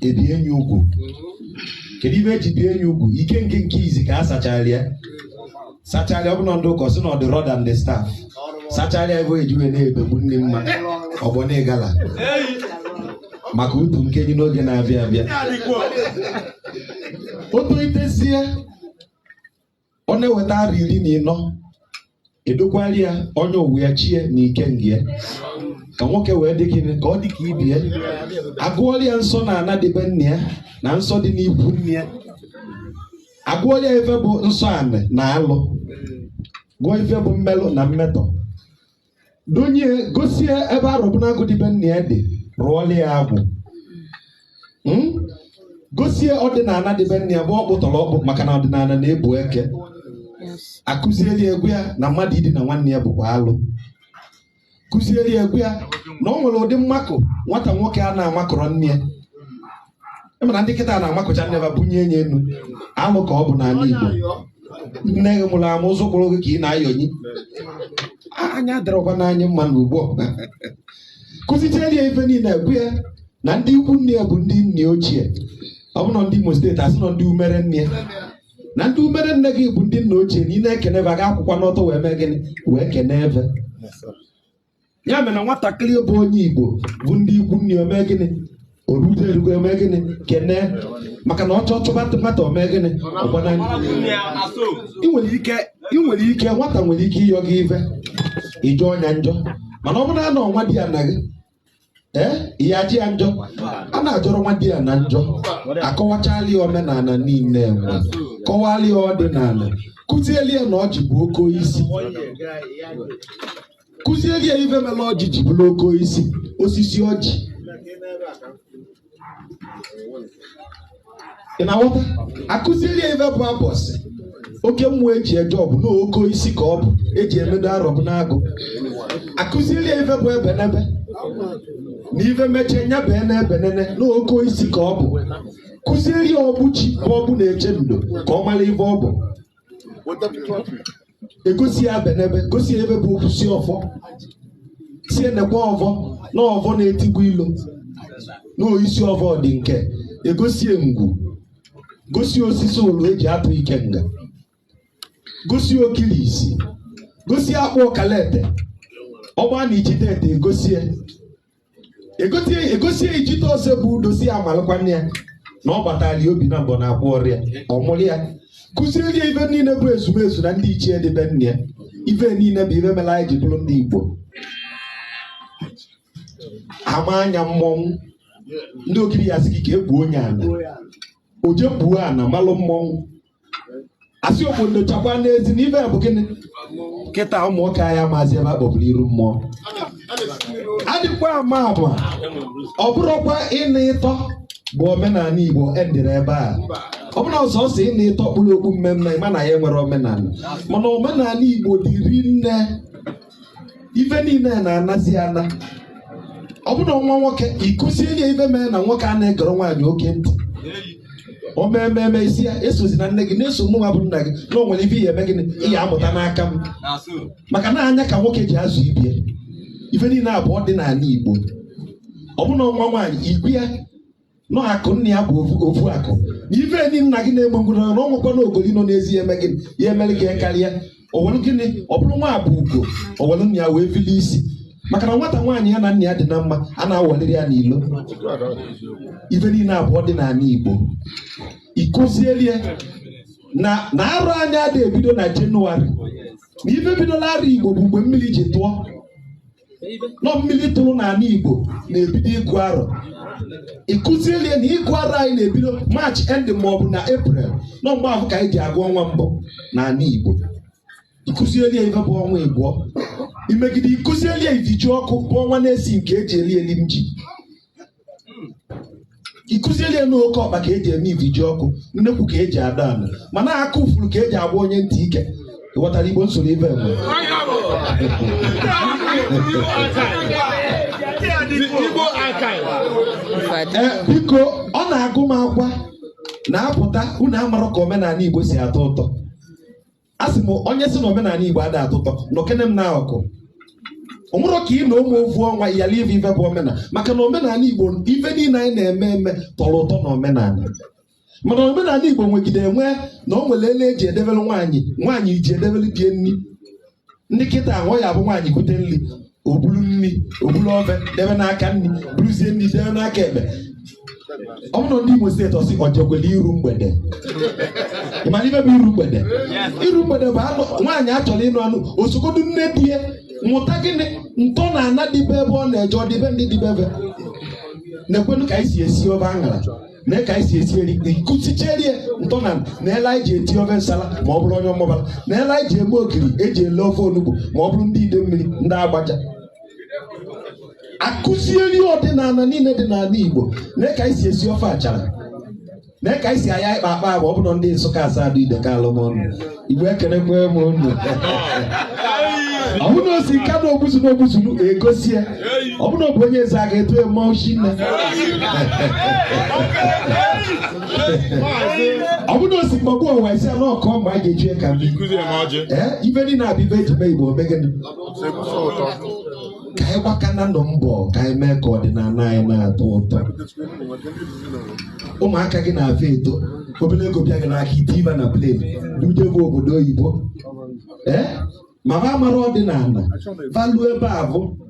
ebi enyi ugwu. Kedu ibe eji bie enyi ugwu? Ike nke izi ka a sachalia. Sachalia ọ bụ na ndị ụkọ si na ọ dị rod and the staff. Sachalia ebe ejiwe na-ebegbu ndị mma ọgbọ na-egala. Maka utu nke dị n'oge na-abịa abịa. Otu itezie ọ na-eweta ara 14 edokwali ya onye owu ya chie na ike ngie ka nwoke wee dị gịnị ka ọ dị ka ibie agụọli ya nsọ na ana dịbe nne ya na nsọ dị n'ibu nne ya agụọli ya ife bụ nsọ anị na alụ gụọ ife bụ mmelụ na mmetọ donye gosie ebe arụbụnagụ dịbe nne ya dị rụọli ya agwụ gosie ọdịnala dịbe nne ya bụ ọkpụtọrọ ọkpụ maka na ọdịnala na-ebu eke akụzieli egwu ya na mmadụ ịdị na nwanne ya bụkwa alụ kụzieli egwu ya na ọ nwere ụdị mmakụ nwata nwoke a na-amakọrọ nne ya emena ndị kịta na-amakọcha nne ya bunye enye enu alụ ka ọ bụ n'ala Igbo nne gị mụrụ amụ ụzọ kpụrụ gị ka ị na-ayọnyi anya dịrọkwa n'anya mma na ugbo kụzichieli ya ife niile egwu ya na ndị ikwu nne ya bụ ndị nne ochie ọ bụ na ndị Imo steeti asị na ndị umere nne ya na ndị umere nne gị bụ ndị nna ochie na ị na-ekene ebe aga akwụkwọ n'ọtọ wee mee gịnị wee kene ebe ya mere na nwatakịrị bụ onye Igbo bụ ndị ikwu nne ome gịnị orude erugo eme gịnị kene maka na ọ chọọ chọba tomato ome gịnị ọgbana ị nwere ike nwata nwere ike ịyọ gị ife ịjọ ọnya njọ mana ọ bụrụ na ọnwa di ya na gị ihe ajị ya njọ a na-ajọrọ nwa di ya na njọ akọwachala omenala niile enwe kọwalị ọdịnala kụzieli ya na ọjị bụ oke isi kụzieli ya ife mere ọjị ji bụrụ oke isi osisi ọjị ị na-aghọta akụzieli ya ife bụ abọsị oke mmụọ eji eje ọ bụ na oke isi ka ọ bụ eji emedo arọ bụ n'agụ akụzieli ya ife bụ ebenebe na ife mechie nya bee na ebenene na oke isi ka ọ bụ kụzieli ya ọgbụchi ma ọ bụ na-eche ndo ka ọ mara ife ọ bụ egosi ya benebe gosi ya ebe bụ okwusi ọfọ si enekwa ọfọ na ọfọ na-etigbu ilo na oisi ọfọ dị nke egosi ngwu gosi osisi ụlọ eji atụ ike nga gosi okiri isi gosi akpụ ọkalete ọgba na ijite ete egosie ijite ose bụ udosi ya malụkwanne ya na ọ gbatara obi na mbọ na-akpụ ọrịa ọmụrụ ya kụzieli ya ife niile bụ ezumezu na ndị ichie dịbe nne ya ife niile bụ ife mere anyị ji bụrụ ndị Igbo ama anya mmọnwụ ndị okiri ya sị gị ka egbuo onye ana oje gbuo ana malụ mmọnwụ asị obodo chakwa n'ezi na ife bụ gịnị kịta ụmụnwoke anya maazị ebe akpọburu iru mmụọ adịkwa ama abụọ ọ bụrụkwa ịna ịtọ bụ omenala Igbo endere ebe a ọ bụrụ ọsọsọ ịna ịtọ kpụrụ okpu mmemme ma na ya nwere omenala mana omenala Igbo dịrị nne ife niile na-anazi ana ọ bụrụ nwa nwoke ịkụzieli ya ife mee na nwoke a na-egoro nwaanyị oke ntị o mee isi ya esozi na nne gị na-eso mụnwa bụ nna gị na o nwere ife ihe eme gịnị ihe amụta n'aka m maka na anya ka nwoke ji azụ ibie ife niile abụọ dị n'ala Igbo ọ bụ na nwa nwaanyị igwe ya nọ akụ nna ya bụ ofu akụ na ife ni nna gị na-egbe ngwụrụ na ọnwụkwa na ogoli nọ n'ezi ya eme gịnị ya emere gị karịa owelu gịnị ọ bụrụ nwa bụ ugo owelu nna ya wee fili isi maka na nwata nwaanyị ya na nna ya dị na mma a na-awaliri ya n'ilo ife niile abụọ dị n'ala Igbo ịkụzieli ya na arụ anya dị ebido na Jenụwarị na ife bidola arụ Igbo bụ mgbe mmiri ji tụọ nọ mmiri tụrụ n'ala Igbo na-ebido ịgụ arọ ịkụzieli ya na ịgụ arọ anyị na-ebido March end ma ọ bụ na April nọ mgbe ahụ ka anyị ji agụ ọnwa mbụ n'ala Igbo ịkụzieli ya ife bụ ọnwa Igbo imegide ịkụzieli ya iviji ọkụ bụ ọnwa na-esi nke eji eli nji ịkụzieli ya n'oke ọkpa ka eji eme iviji ọkụ nnekwu ka eji ada ana mana aka ufuru ka eji agba onye ntị ike ịghọtara Igbo nsoro ibe enwe biko ọ na-agụ m akwa na-apụta unu amarọ ka omenala Igbo si atọ ụtọ a sị m onye si na omenala Igbo ada atọ ụtọ nọkene m na akụ onwere ka ị na ụmụ ofu ọnwa yala ife bụ omenala maka na omenala Igbo ife niile anyị na-eme eme tọrọ ụtọ na omenala mana omenala Igbo nwegide enwe na o nwere ele eji edebere nwaanyị ji edebere die nri ndị kịta ahụ ya bụ nwaanyị kute nri obulu nri obulu ofe debe n'aka nri buruzie nri debe n'aka ekpe ọ bụrụ ndị Imo steeti ọsị ojekwele iru mgbede ịmana ife bụ iru mgbede bụ anụ nwaanyị achọrọ ịnụ anụ osogodu nne di ya mụta gịnị ntọ na ana dịbe ebe ọ na-eje ọdịbe ndị dịbe ebe na-ekwenu ka anyị si esi ofe aṅara na ka anyị si esi eri nkụsicherie ntọ na ele anyị ji eti ofe nsala ma ọ bụrụ onye ọmụbara na ele anyị ji eme ogiri eji ele ofe onugbu ma ọ bụrụ ndị ide mmiri ndị agbaja akụzieri ọdịnala niile dị n'ala Igbo na ka anyị si esi ofe achara na ka anyị si aya ịkpa akpa agba ọ bụrụ ndị Nsụka Asadu ide ka alụmọnụ Igbo ekenekwe m unu ọ bụrụ na o si ka na ogbuzunu egosie ọ bụrụ na ọ bụ onye eze a ga-eto eme oshinne ọ bụrụ na o si mgbagbu ọwa isi anọ ọkọ ma a ga-eji ka ife niile abụ ife eji mee Igbo omegịnị ka anyị gbakana nọ mbọ ka anyị mee ka ọdịnala anyị na-atọ ụtọ ụmụaka gị na-afọ eto obere ego bịa gị n'aka ite ibe na plen dujebe obodo oyibo ma ha mara ọdịnala valuo ebe a bụ